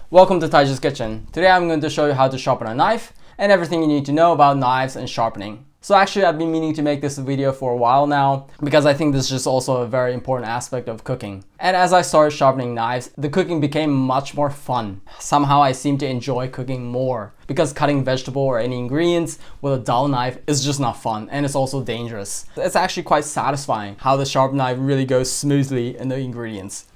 Welcome to Taiji's Kitchen. Today I'm going to show you how to sharpen a knife and everything you need to know about knives and sharpening. So actually I've been meaning to make this video for a while now because I think this is just also a very important aspect of cooking. And as I started sharpening knives, the cooking became much more fun. Somehow I seem to enjoy cooking more because cutting vegetable or any ingredients with a dull knife is just not fun, and it's also dangerous. It's actually quite satisfying how the sharp knife really goes smoothly in the ingredients.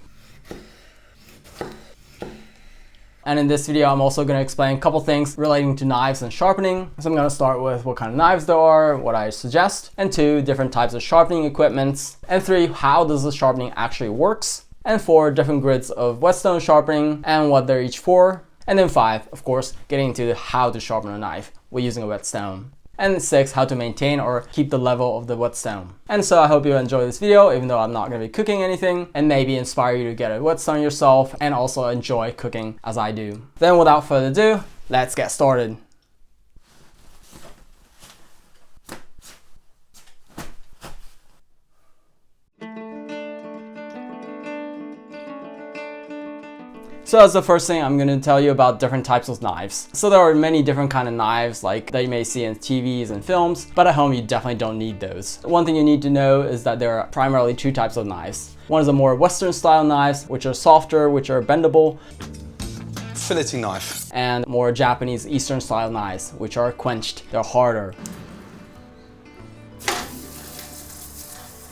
And in this video, I'm also going to explain a couple things relating to knives and sharpening. So I'm going to start with what kind of knives there are, what I suggest, and 2, different types of sharpening equipments, and 3, how does the sharpening actually works, and 4, different grids of Whetstone sharpening and what they're each for, and then 5, of course, getting into how to sharpen a knife with using a whetstone. And 6, how to maintain or keep the level of the whetstone. And so I hope you enjoy this video, even though I'm not going to be cooking anything, and maybe inspire you to get a whetstone yourself and also enjoy cooking as I do. Then without further ado, let's get started. So as the first thing, I'm going to tell you about different types of knives. So there are many different kind of knives like that you may see in TVs and films, but at home you definitely don't need those. One thing you need to know is that there are primarily 2 types of knives. One is a more Western style knives, which are softer, which are bendable. Filleting knife. And more Japanese Eastern style knives, which are quenched, they're harder.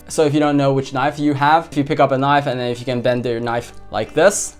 So if you don't know which knife you have, if you pick up a knife and then if you can bend your knife like this,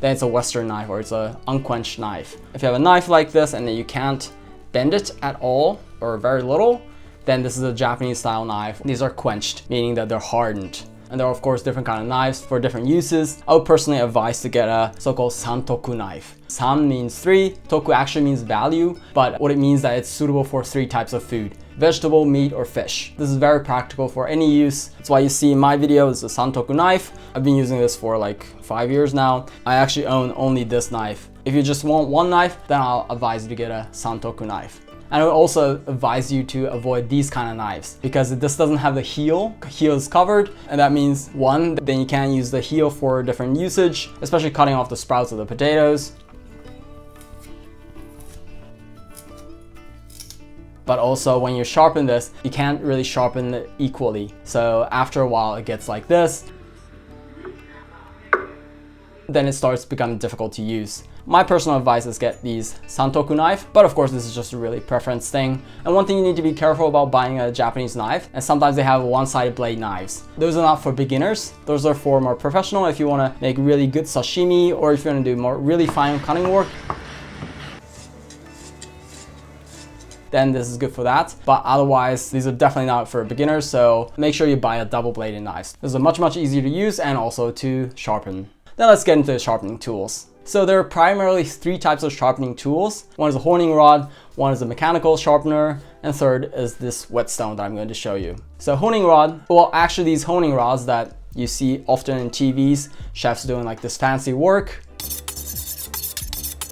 then it's a Western knife or it's an unquenched knife. If you have a knife like this and then you can't bend it at all or very little, then this is a Japanese style knife. These are quenched, meaning that they're hardened. And there are of course different kind of knives for different uses. I would personally advise to get a so-called santoku knife. San means 3, toku actually means value, but what it means is that it's suitable for 3 types of food: vegetable, meat, or fish. This is very practical for any use. That's why you see in my video, this is a santoku knife. I've been using this for like 5 years now. I actually own only this knife. If you just want one knife, then I'll advise you to get a santoku knife. And I would also advise you to avoid these kind of knives because this doesn't have the heel. Heel is covered, and that means 1, then you can't use the heel for different usage, especially cutting off the sprouts of the potatoes. But also when you sharpen this, you can't really sharpen it equally. So after a while it gets like this. Then it starts becoming difficult to use. My personal advice is get these santoku knife, but of course this is just a really preference thing. And one thing you need to be careful about buying a Japanese knife, and sometimes they have one-sided blade knives. Those are not for beginners. Those are for more professional if you want to make really good sashimi or if you want to do more really fine cutting work. Then this is good for that. But otherwise, these are definitely not for beginners, so make sure you buy a double-bladed knife. This is much easier to use and also to sharpen. Then let's get into the sharpening tools. So there are primarily 3 types of sharpening tools. One is a honing rod, one is a mechanical sharpener, and 3rd is this whetstone that I'm going to show you. So honing rod, well actually these honing rods that you see often in TVs, chefs doing like this fancy work,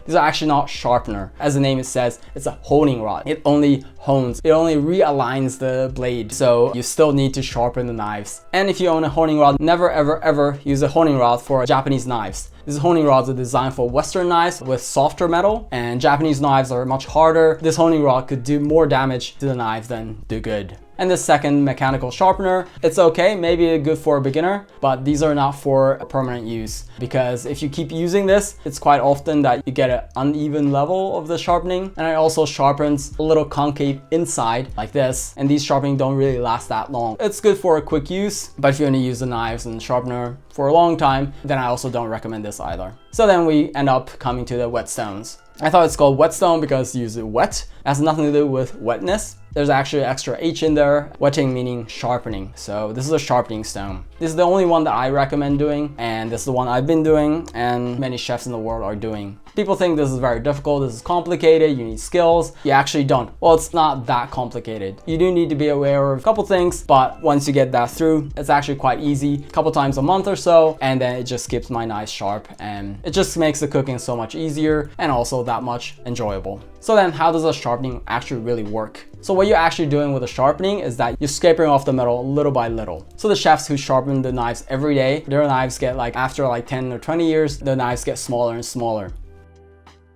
these are actually not sharpener. As the name it says, it's a honing rod. It only hones, it only realigns the blade. So you still need to sharpen the knives. And if you own a honing rod, never ever use a honing rod for Japanese knives. These honing rods are designed for Western knives with softer metal, and Japanese knives are much harder. This honing rod could do more damage to the knife than do good. And the second, mechanical sharpener, it's okay, maybe good for a beginner, but these are not for permanent use because if you keep using this, it's quite often that you get an uneven level of the sharpening, and it also sharpens a little concave inside like this, and these sharpening don't really last that long. It's good for a quick use, but if you want to use the knives and sharpener for a long time, then I also don't recommend this either. So then we end up coming to the whetstones. I thought it's called whetstone because you use it wet. It has nothing to do with wetness. There's actually an extra H in there, wetting meaning sharpening. So this is a sharpening stone. This is the only one that I recommend doing, and this is the one I've been doing and many chefs in the world are doing. People think this is very difficult, this is complicated, you need skills. You actually don't. Well, it's not that complicated. You do need to be aware of a couple things, but once you get that through, it's actually quite easy. A couple times a month or so, and then it just keeps my knife sharp, and it just makes the cooking so much easier and also that much enjoyable. So then how does the sharpening actually really work? So what you're actually doing with the sharpening is that you're scraping off the metal little by little. So the chefs who sharpen the knives every day, their knives get after 10 or 20 years, the knives get smaller and smaller.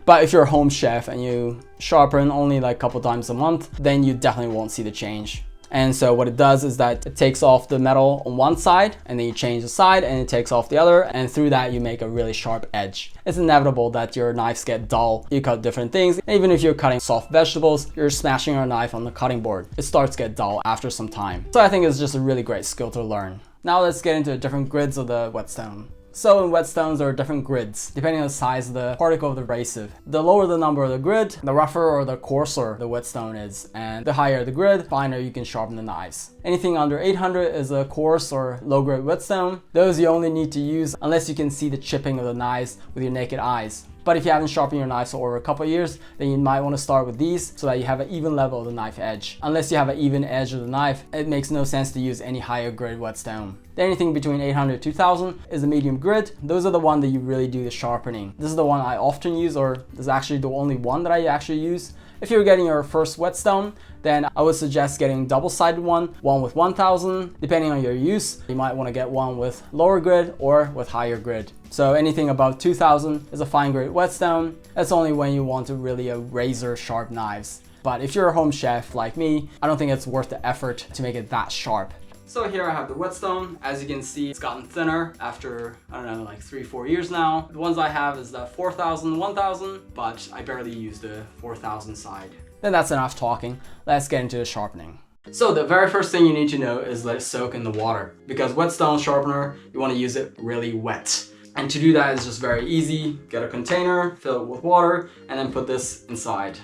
But if you're a home chef and you sharpen only like a couple times a month, then you definitely won't see the change. And so what it does is that it takes off the metal on one side, and then you change the side and it takes off the other, and through that you make a really sharp edge. It's inevitable that your knives get dull. You cut different things, and even if you're cutting soft vegetables, you're smashing your knife on the cutting board. It starts to get dull after some time. So I think it's just a really great skill to learn. Now let's get into the different grids of the whetstone. So in whetstones there are different grids, depending on the size of the particle of the abrasive. The lower the number of the grid, the rougher or the coarser the whetstone is, and the higher the grid, finer you can sharpen the knives. Anything under 800 is a coarse or low grade whetstone. Those you only need to use unless you can see the chipping of the knives with your naked eyes. But if you haven't sharpened your knives for over a couple of years, then you might want to start with these so that you have an even level of the knife edge. Unless you have an even edge of the knife, it makes no sense to use any higher grid whetstone. Then anything between 800 to 2000 is a medium grid. Those are the one that you really do the sharpening. This is the one I often use, or this is actually the only one that I actually use. If you're getting your first whetstone, then I would suggest getting double-sided one with 1000. Depending on your use, you might want to get one with lower grid or with higher grid. So anything above 2000 is a fine grade whetstone. That's only when you want to really razor sharp knives. But if you're a home chef like me, I don't think it's worth the effort to make it that sharp. So here I have the whetstone. As you can see, it's gotten thinner after, I don't know, like 3-4 years now. The ones I have is the 4000, 1000, but I barely use the 4000 side. Then that's enough talking. Let's get into the sharpening. So the very first thing you need to know is let it soak in the water. Because whetstone sharpener, you want to use it really wet. And to do that is just very easy. Get a container, fill it with water, and then put this inside.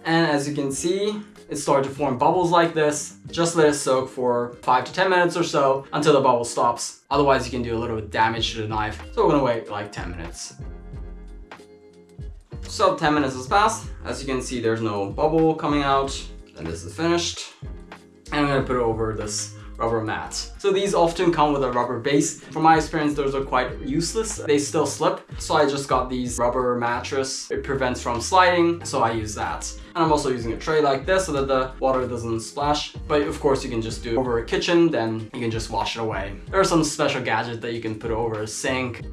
And as you can see, it started to form bubbles like this. Just let it soak for 5 to 10 minutes or so until the bubble stops. Otherwise you can do a little bit of damage to the knife. So we're gonna wait like 10 minutes. So 10 minutes has passed. As you can see, there's no bubble coming out. And this is finished. And I'm gonna put it over this rubber mat. So these often come with a rubber base. From my experience, those are quite useless. They still slip. So I just got these rubber mattress. It prevents from sliding, so I use that. And I'm also using a tray like this so that the water doesn't splash. But of course you can just do it over a kitchen, then you can just wash it away. There are some special gadgets that you can put over a sink.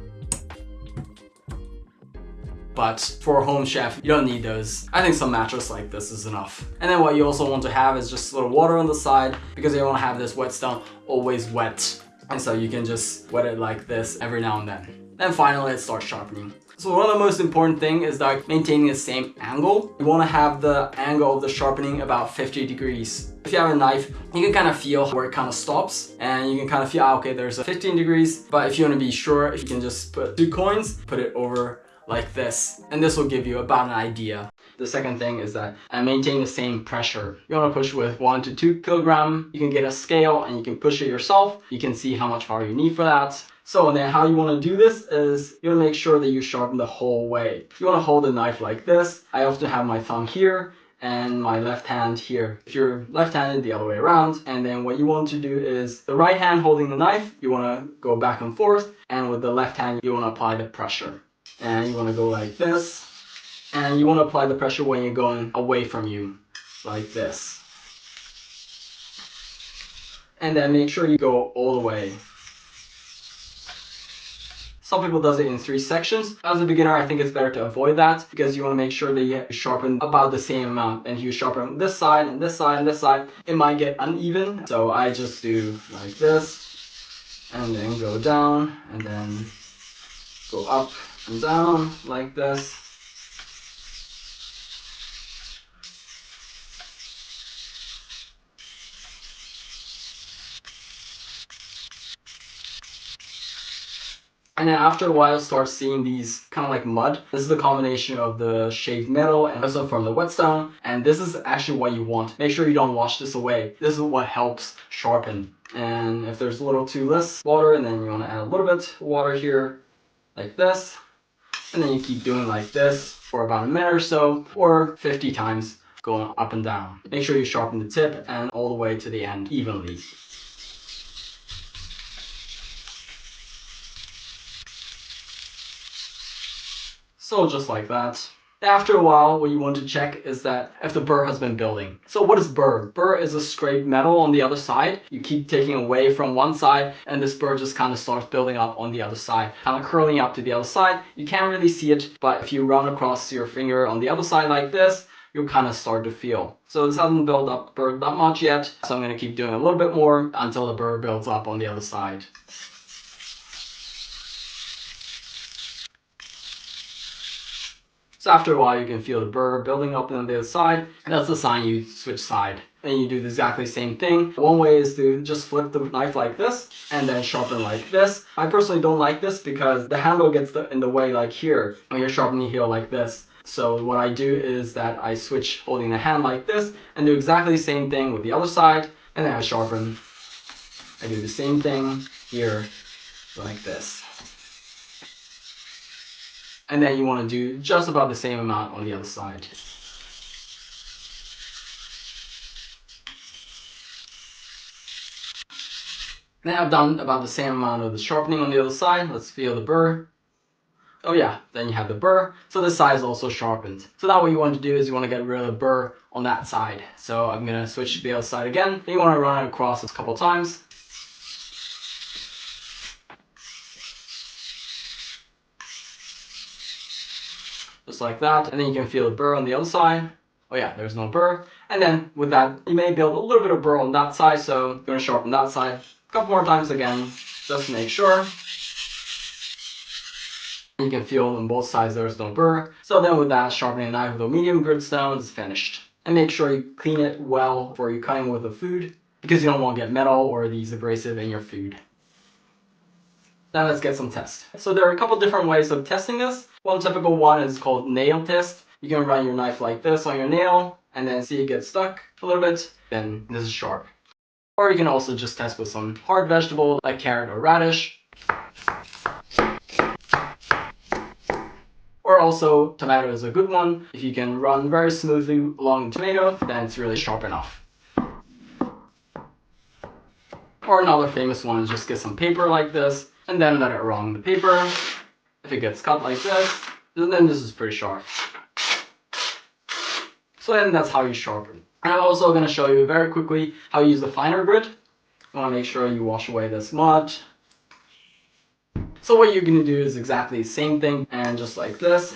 But for a home chef, you don't need those. I think some mattress like this is enough. And then what you also want to have is just a little water on the side, because you want to have this whetstone always wet. And so you can just wet it like this every now and then. Then finally, it starts sharpening. So one of the most important things is that maintaining the same angle. You want to have the angle of the sharpening about 50 degrees. If you have a knife, you can kind of feel where it kind of stops, and you can kind of feel, okay, there's a 15 degrees. But if you want to be sure, you can just put 2 coins, put it over like this, and this will give you about an idea. The second thing is that maintain the same pressure. You want to push with 1 to 2 kilogram. You can get a scale and you can push it yourself. You can see how much power you need for that. So and then how you want to do this is you want to make sure that you sharpen the whole way. You want to hold the knife like this. I often have my thumb here and my left hand here. If you're left-handed, the other way around. And then what you want to do is the right hand holding the knife, you want to go back and forth, and with the left hand you want to apply the pressure. And you want to go like this, and you want to apply the pressure when you're going away from you, like this. And then make sure you go all the way. Some people does it in 3 sections. As a beginner, I think it's better to avoid that, because you want to make sure that you sharpen about the same amount. And if you sharpen this side and this side and this side, it might get uneven. So I just do like this, and then go down, and then go up and down like this. And then after a while, start seeing these kind of like mud. This is the combination of the shaved metal and also from the whetstone. And this is actually what you want. Make sure you don't wash this away. This is what helps sharpen. And if there's a little too less water, and then you want to add a little bit of water here, like this. And then you keep doing like this for about a minute or so, or 50 times going up and down. Make sure you sharpen the tip and all the way to the end evenly. So just like that. After a while, what you want to check is that if the burr has been building. So what is burr? Burr is a scraped metal on the other side. You keep taking away from one side and this burr just kind of starts building up on the other side, kind of curling up to the other side. You can't really see it, but if you run across your finger on the other side like this, you'll kind of start to feel. So this hasn't built up burr that much yet, so I'm going to keep doing a little bit more until the burr builds up on the other side. So after a while, you can feel the burr building up on the other side, and that's the sign you switch side. And you do exactly the same thing. One way is to just flip the knife like this, and then sharpen like this. I personally don't like this because the handle gets in the way like here, when you're sharpening here like this. So what I do is that I switch holding the hand like this, and do exactly the same thing with the other side, and then I sharpen. I do the same thing here, like this. And then you want to do just about the same amount on the other side. Now I've done about the same amount of the sharpening on the other side. Let's feel the burr. Oh yeah, then you have the burr. So this side is also sharpened. So now what you want to do is you want to get rid of the burr on that side. So I'm going to switch to the other side again. Then you want to run it across a couple times. Just like that, and then you can feel the burr on the other side. Oh yeah, there's no burr. And then with that, you may build a little bit of burr on that side, so I'm going to sharpen that side a couple more times again, just to make sure. You can feel on both sides there's no burr. So then with that, sharpening a knife with a medium grit stone is finished. And make sure you clean it well before you cutting with the food, because you don't want to get metal or these abrasive in your food. Now let's get some tests. So there are a couple different ways of testing this. One typical one is called nail test. You can run your knife like this on your nail and then see it get stuck a little bit, then this is sharp. Or you can also just test with some hard vegetable like carrot or radish. Or also, tomato is a good one. If you can run very smoothly along the tomato, then it's really sharp enough. Or another famous one is just get some paper like this, and then let it run on the paper. If it gets cut like this, then this is pretty sharp. So then that's how you sharpen. And I'm also going to show you very quickly how you use the finer grit. You want to make sure you wash away this mud. So what you're going to do is exactly the same thing, and just like this.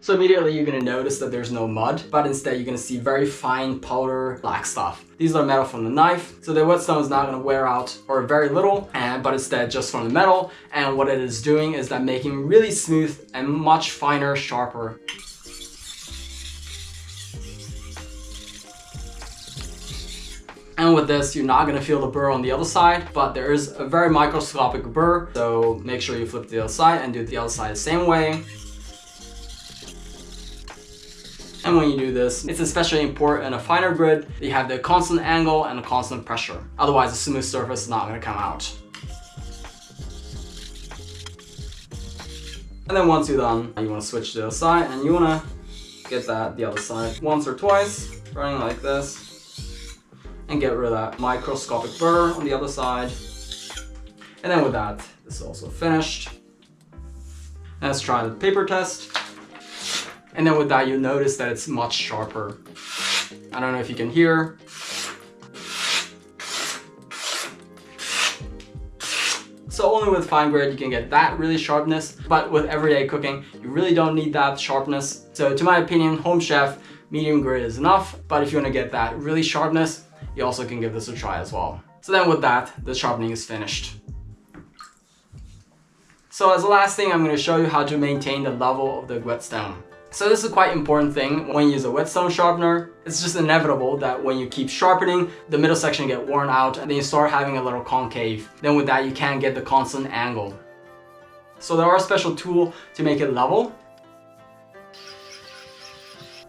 So immediately you're going to notice that there's no mud, but instead you're going to see very fine powder black stuff. These are metal from the knife, so the whetstone is not going to wear out or very little, but instead just from the metal. And what it is doing is that making really smooth and much finer, sharper. And with this, you're not going to feel the burr on the other side, but there is a very microscopic burr. So make sure you flip to the other side and do the other side the same way. And when you do this, it's especially important in a finer grit that you have the constant angle and a constant pressure. Otherwise, a smooth surface is not going to come out. And then once you're done, you want to switch to the other side, and you want to get the other side once or twice, running like this, and get rid of that microscopic burr on the other side. And then with that, this is also finished. Let's try the paper test. And then with that, you'll notice that it's much sharper. I don't know if you can hear. So only with fine grit you can get that really sharpness, but with everyday cooking, you really don't need that sharpness. So to my opinion, home chef, medium grit is enough, but if you want to get that really sharpness, you also can give this a try as well. So then with that, the sharpening is finished. So as the last thing, I'm going to show you how to maintain the level of the whetstone. So this is a quite important thing when you use a whetstone sharpener. It's just inevitable that when you keep sharpening, the middle section get worn out and then you start having a little concave. Then with that, you can't get the constant angle. So there are a special tool to make it level.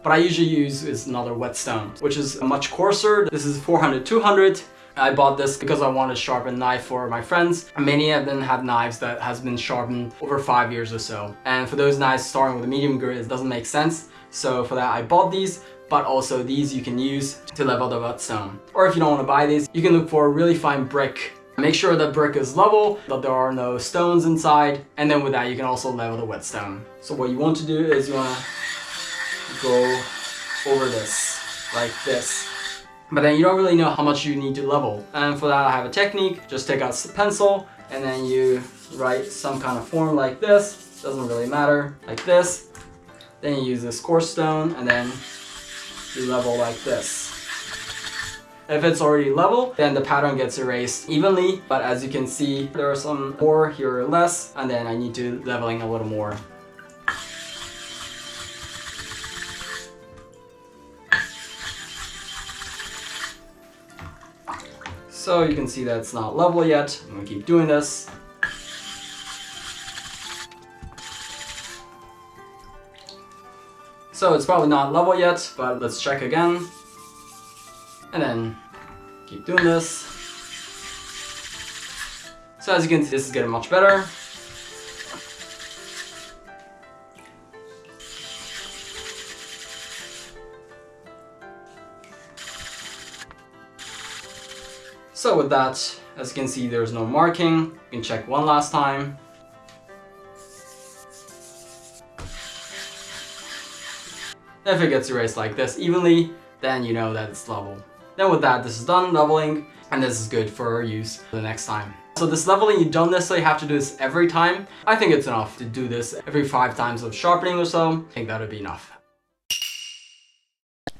What I usually use is another whetstone, which is much coarser. This is 400-200. I bought this because I wanted to sharpen a knife for my friends. Many of them have knives that has been sharpened over 5 years or so. And for those knives starting with a medium grit, it doesn't make sense. So for that, I bought these, but also these you can use to level the whetstone. Or if you don't want to buy these, you can look for a really fine brick Make sure the brick is level, that there are no stones inside, and then with that you can also level the whetstone. So what you want to do is you want to go over this, like this. But then you don't really know how much you need to level. And for that I have a technique. Just take out a pencil and then you write some kind of form like this. Doesn't really matter, like this. Then you use this coarse stone and then you level like this. If it's already level, then the pattern gets erased evenly. But as you can see, there are some more here or less, and then I need to leveling a little more. So you can see that it's not level yet. I'm gonna keep doing this. So it's probably not level yet, but let's check again. And then keep doing this. So as you can see, this is getting much better. So with that, as you can see, there's no marking. You can check one last time. If it gets erased like this evenly, then you know that it's level. Then with that, this is done leveling, and this is good for use for the next time. So this leveling, you don't necessarily have to do this every time. I think it's enough to do this every 5 times of sharpening or so. I think that would be enough.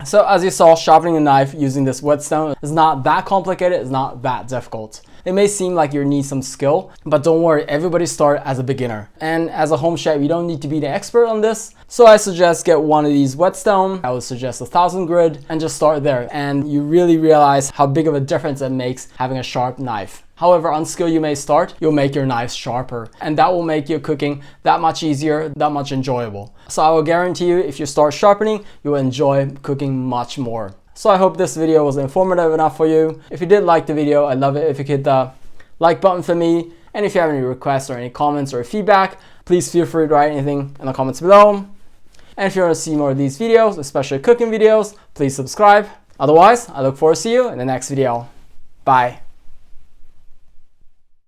So as you saw, sharpening a knife using this whetstone is not that complicated, it's not that difficult. It may seem like you need some skill, but don't worry, everybody starts as a beginner. And as a home chef, you don't need to be the expert on this. So I suggest get one of these whetstone. I would suggest 1000 grit and just start there. And you really realize how big of a difference it makes having a sharp knife. However unskilled you may start, you'll make your knives sharper. And that will make your cooking that much easier, that much enjoyable. So I will guarantee you, if you start sharpening, you will enjoy cooking much more. So I hope this video was informative enough for you. If you did like the video, I'd love it if you could hit the like button for me. And if you have any requests or any comments or feedback, please feel free to write anything in the comments below. And if you want to see more of these videos, especially cooking videos, please subscribe. Otherwise, I look forward to see you in the next video. Bye.